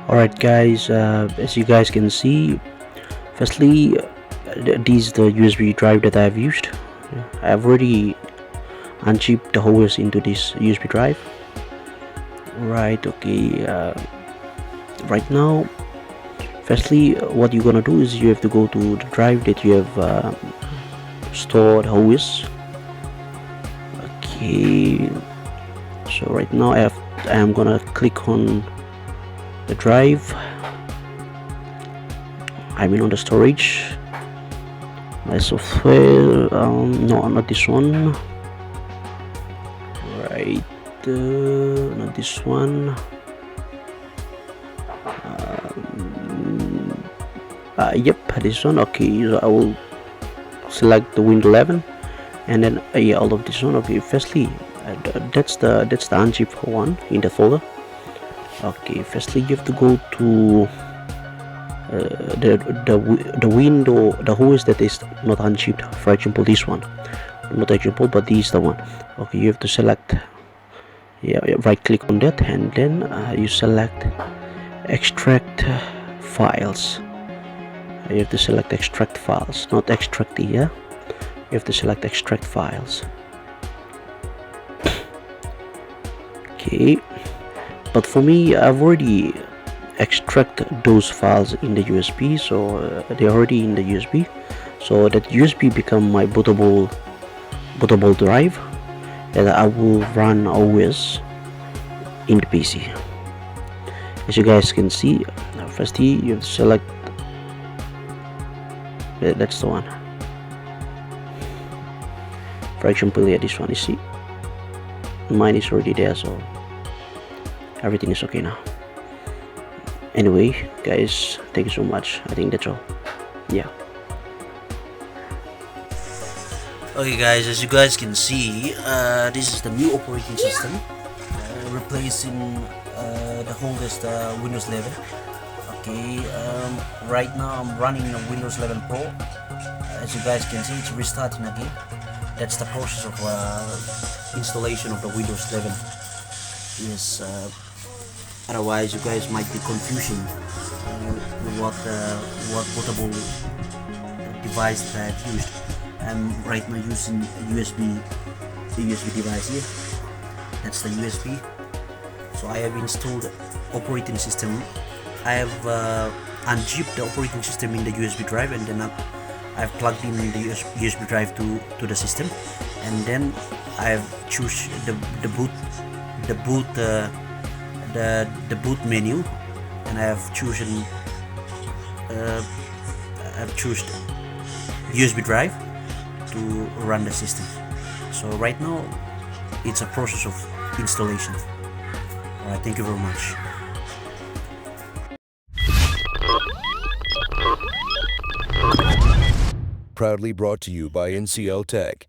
Alright guys, as you guys can see, firstly this is the USB drive that I have used. I have already unzipped the hose into this USB drive. Right, okay, right now, firstly what you're gonna do is you have to go to the drive that you have stored hose. Okay, so right now I am gonna click on the drive, I mean on the storage, my software, no, not this one, right, not this one, yep, this one. Okay, so I will select the Windows 11 and then yeah, all of this one. Okay, firstly that's the unzipped one in the folder. Okay, firstly you have to go to the window, the hose that is not unzipped. For example, this one, not example, but this is the one. Okay, you have to select, yeah, right click on that, and then you select extract files. You have to select extract files, not extract, yeah, you have to select extract files. Okay, but for me I've already extract those files in the USB, so they're already in the USB, so that USB become my bootable drive that I will run always in the PC. As you guys can see, firstly you have to select, that's the one. For example, yeah, this one, you see mine is already there, so everything is okay now. Anyway guys, thank you so much. I think that's all. Yeah. Okay guys, as you guys can see, this is the new operating system, replacing the oldest Windows 11. Okay, right now I'm running a Windows 11 Pro. As you guys can see, it's restarting again. That's the process of installation of the Windows 11. Yes, otherwise you guys might be confusing what bootable device that I've used. I'm right now using the USB device here. That's the USB. So I have installed operating system. I have unzipped the operating system in the USB drive, and then I've plugged in the USB drive to the system, and then I've choose the boot menu, and I have chosen USB drive to run the system. So right now it's a process of installation. Alright, thank you very much. Proudly brought to you by NCL Tech.